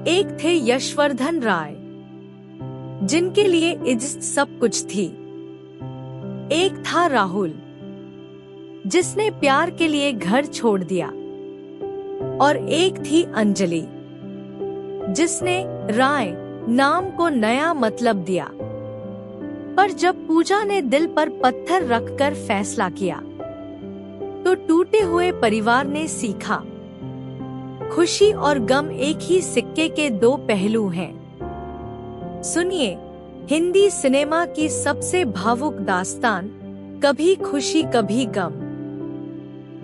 एक थे यशवर्धन राय, जिनके लिए इज्जत सब कुछ थी। एक था राहुल, जिसने प्यार के लिए घर छोड़ दिया। और एक थी अंजलि, जिसने राय नाम को नया मतलब दिया। पर जब पूजा ने दिल पर पत्थर रखकर फैसला किया, तो टूटे हुए परिवार ने सीखा, खुशी और गम एक ही सिक्के के दो पहलू हैं। सुनिए हिंदी सिनेमा की सबसे भावुक दास्तान, कभी खुशी कभी गम।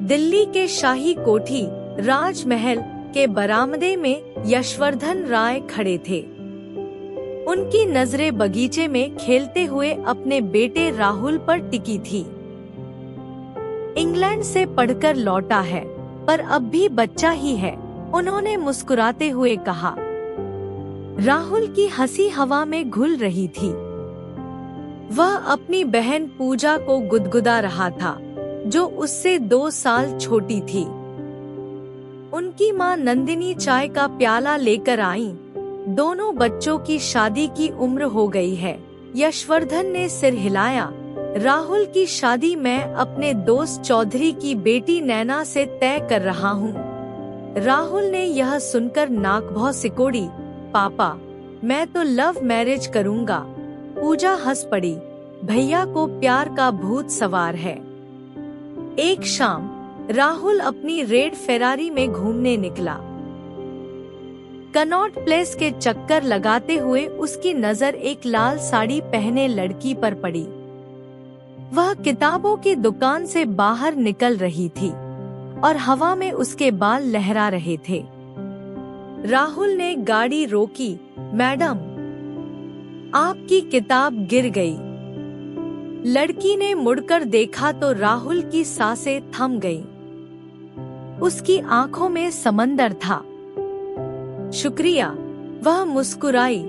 दिल्ली के शाही कोठी राजमहल के बरामदे में यशवर्धन राय खड़े थे। उनकी नजरें बगीचे में खेलते हुए अपने बेटे राहुल पर टिकी थी। इंग्लैंड से पढ़कर लौटा है, पर अब भी बच्चा ही है, उन्होंने मुस्कुराते हुए कहा। राहुल की हंसी हवा में घुल रही थी। वह अपनी बहन पूजा को गुदगुदा रहा था, जो उससे 2 साल छोटी थी। उनकी मां नंदिनी चाय का प्याला लेकर आईं। दोनों बच्चों की शादी की उम्र हो गई है। यशवर्धन ने सिर हिलाया। राहुल की शादी मैं अपने दोस्त चौधरी की बेटी नैना से तय कर रहा हूँ। राहुल ने यह सुनकर नाक भौं सिकोड़ी। पापा, मैं तो लव मैरिज करूँगा। पूजा हंस पड़ी। भैया को प्यार का भूत सवार है। एक शाम राहुल अपनी रेड फेरारी में घूमने निकला। कनॉट प्लेस के चक्कर लगाते हुए उसकी नजर एक लाल साड़ी पहने लड़की पर पड़ी। वह किताबों की दुकान से बाहर निकल रही थी और हवा में उसके बाल लहरा रहे थे। राहुल ने गाड़ी रोकी। मैडम, आपकी किताब गिर गई। लड़की ने मुड़कर देखा तो राहुल की सांसें थम गईं। उसकी आंखों में समंदर था। शुक्रिया, वह मुस्कुराई।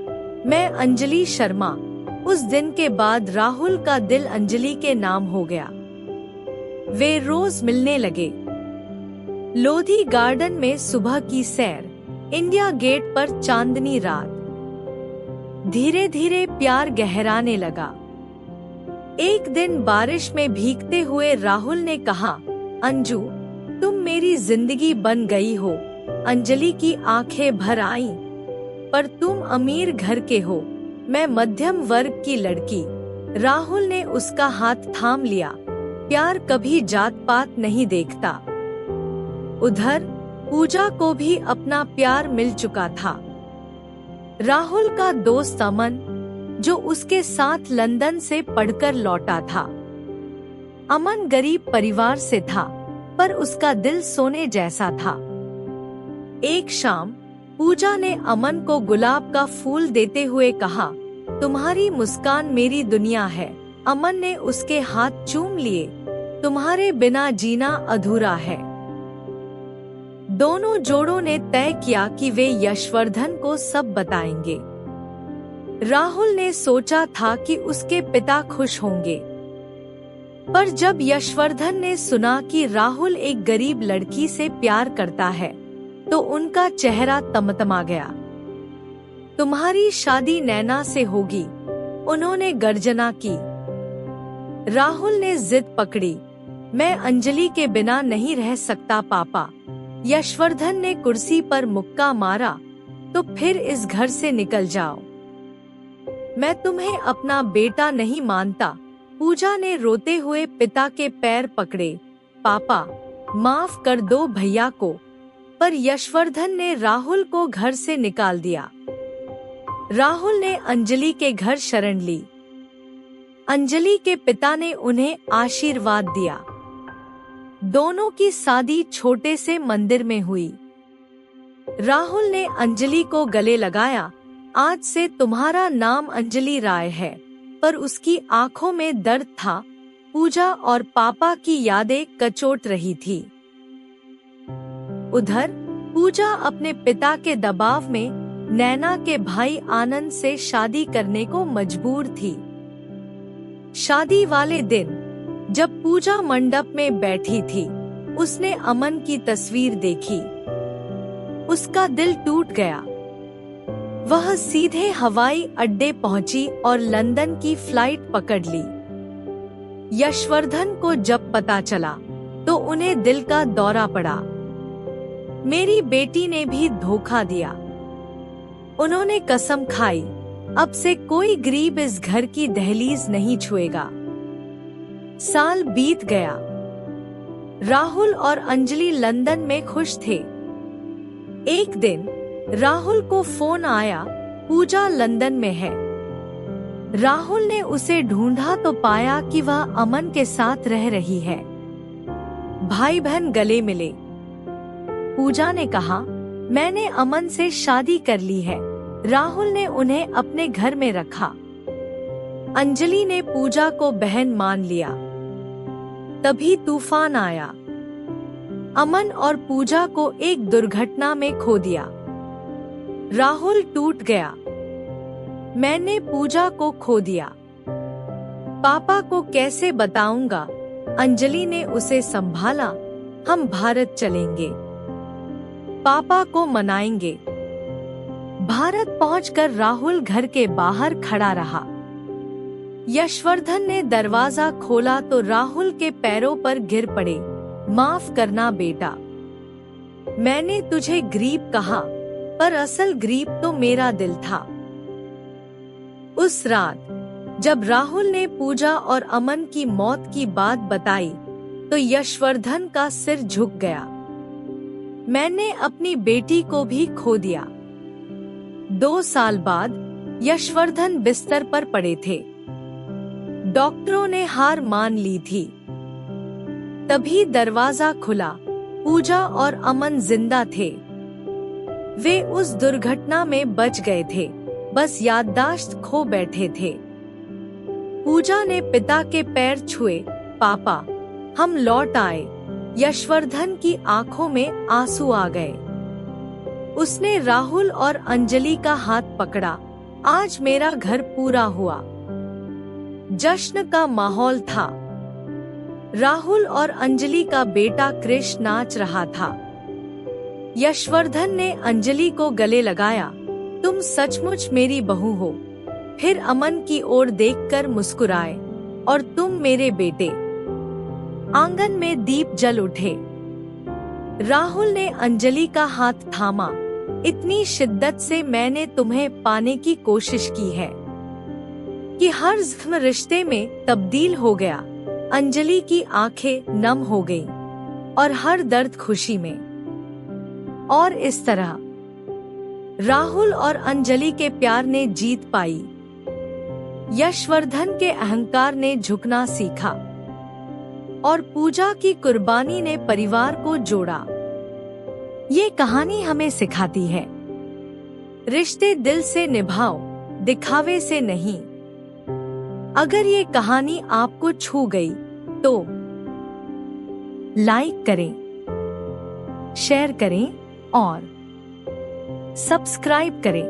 मैं अंजलि शर्मा। उस दिन के बाद राहुल का दिल अंजलि के नाम हो गया। वे रोज मिलने लगे। लोधी गार्डन में सुबह की सैर, इंडिया गेट पर चांदनी रात। धीरे धीरे प्यार गहराने लगा। एक दिन बारिश में भीगते हुए राहुल ने कहा, अंजू, तुम मेरी जिंदगी बन गई हो। अंजलि की आंखें भर आईं। पर तुम अमीर घर के हो, मैं मध्यम वर्ग की लड़की। राहुल ने उसका हाथ थाम लिया। प्यार कभी जात पात नहीं देखता। उधर पूजा को भी अपना प्यार मिल चुका था। राहुल का दोस्त अमन, जो उसके साथ लंदन से पढ़कर लौटा था। अमन गरीब परिवार से था, पर उसका दिल सोने जैसा था। एक शाम पूजा ने अमन को गुलाब का फूल देते हुए कहा, तुम्हारी मुस्कान मेरी दुनिया है। अमन ने उसके हाथ चूम लिए। तुम्हारे बिना जीना अधूरा है। दोनों जोड़ों ने तय किया कि वे यशवर्धन को सब बताएंगे। राहुल ने सोचा था कि उसके पिता खुश होंगे, पर जब यशवर्धन ने सुना कि राहुल एक गरीब लड़की से प्यार करता है, तो उनका चेहरा तमतमा गया। तुम्हारी शादी नैना से होगी, उन्होंने गर्जना की। राहुल ने जिद पकड़ी। मैं अंजलि के बिना नहीं रह सकता पापा। यशवर्धन ने कुर्सी पर मुक्का मारा। तो फिर इस घर से निकल जाओ। मैं तुम्हें अपना बेटा नहीं मानता। पूजा ने रोते हुए पिता के पैर पकड़े। पापा, माफ कर दो भैया को। पर यशवर्धन ने राहुल को घर से निकाल दिया। राहुल ने अंजलि के घर शरण ली। अंजलि के पिता ने उन्हें आशीर्वाद दिया। दोनों की शादी छोटे से मंदिर में हुई। राहुल ने अंजलि को गले लगाया। आज से तुम्हारा नाम अंजलि राय है। पर उसकी आंखों में दर्द था। पूजा और पापा की यादें कचोट रही थी। उधर पूजा अपने पिता के दबाव में नैना के भाई आनंद से शादी करने को मजबूर थी। शादी वाले दिन जब पूजा मंडप में बैठी थी, उसने अमन की तस्वीर देखी। उसका दिल टूट गया। वह सीधे हवाई अड्डे पहुंची और लंदन की फ्लाइट पकड़ ली। यशवर्धन को जब पता चला तो उन्हें दिल का दौरा पड़ा। मेरी बेटी ने भी धोखा दिया। उन्होंने कसम खाई, अब से कोई गरीब इस घर की दहलीज नहीं छुएगा। साल बीत गया। राहुल और अंजलि लंदन में खुश थे। एक दिन राहुल को फोन आया, पूजा लंदन में है। राहुल ने उसे ढूंढा तो पाया कि वह अमन के साथ रह रही है। भाई बहन गले मिले। पूजा ने कहा, मैंने अमन से शादी कर ली है। राहुल ने उन्हें अपने घर में रखा। अंजलि ने पूजा को बहन मान लिया। तभी तूफान आया। अमन और पूजा को एक दुर्घटना में खो दिया। राहुल टूट गया। मैंने पूजा को खो दिया। पापा को कैसे बताऊंगा? अंजलि ने उसे संभाला। हम भारत चलेंगे, पापा को मनाएंगे। भारत पहुंचकर राहुल घर के बाहर खड़ा रहा। यशवर्धन ने दरवाजा खोला तो राहुल के पैरों पर गिर पड़े। माफ करना बेटा, मैंने तुझे गरीब कहा, पर असल गरीब तो मेरा दिल था। उस रात जब राहुल ने पूजा और अमन की मौत की बात बताई तो यशवर्धन का सिर झुक गया। मैंने अपनी बेटी को भी खो दिया। 2 साल बाद यशवर्धन बिस्तर पर पड़े थे। डॉक्टरों ने हार मान ली थी। तभी दरवाजा खुला। पूजा और अमन जिंदा थे। वे उस दुर्घटना में बच गए थे, बस याददाश्त खो बैठे थे। पूजा ने पिता के पैर छुए। पापा, हम लौट आए। यशवर्धन की आंखों में आंसू आ गए। उसने राहुल और अंजलि का हाथ पकड़ा। आज मेरा घर पूरा हुआ। जश्न का माहौल था। राहुल और अंजलि का बेटा क्रिश नाच रहा था। यशवर्धन ने अंजलि को गले लगाया। तुम सचमुच मेरी बहू हो। फिर अमन की ओर देखकर मुस्कुराए। और तुम मेरे बेटे। आंगन में दीप जल उठे। राहुल ने अंजलि का हाथ थामा। इतनी शिद्दत से मैंने तुम्हें पाने की कोशिश की है कि हर ज़ख्म रिश्ते में तब्दील हो गया। अंजलि की आंखें नम हो गईं और हर दर्द खुशी में। और इस तरह राहुल और अंजलि के प्यार ने जीत पाई। यशवर्धन के अहंकार ने झुकना सीखा और पूजा की कुर्बानी ने परिवार को जोड़ा। ये कहानी हमें सिखाती है, रिश्ते दिल से निभाओ, दिखावे से नहीं। अगर ये कहानी आपको छू गई तो लाइक करें, शेयर करें और सब्सक्राइब करें।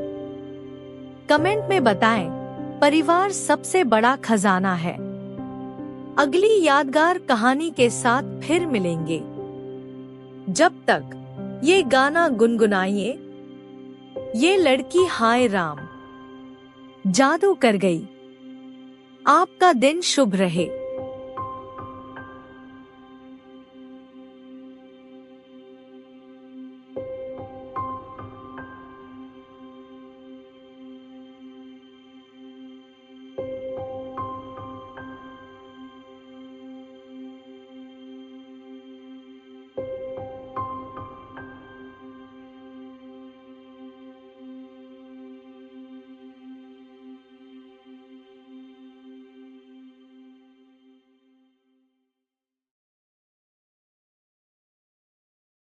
कमेंट में बताएं, परिवार सबसे बड़ा खजाना है। अगली यादगार कहानी के साथ फिर मिलेंगे। जब तक ये गाना गुनगुनाइए, ये लड़की हाय राम जादू कर गई। आपका दिन शुभ रहे।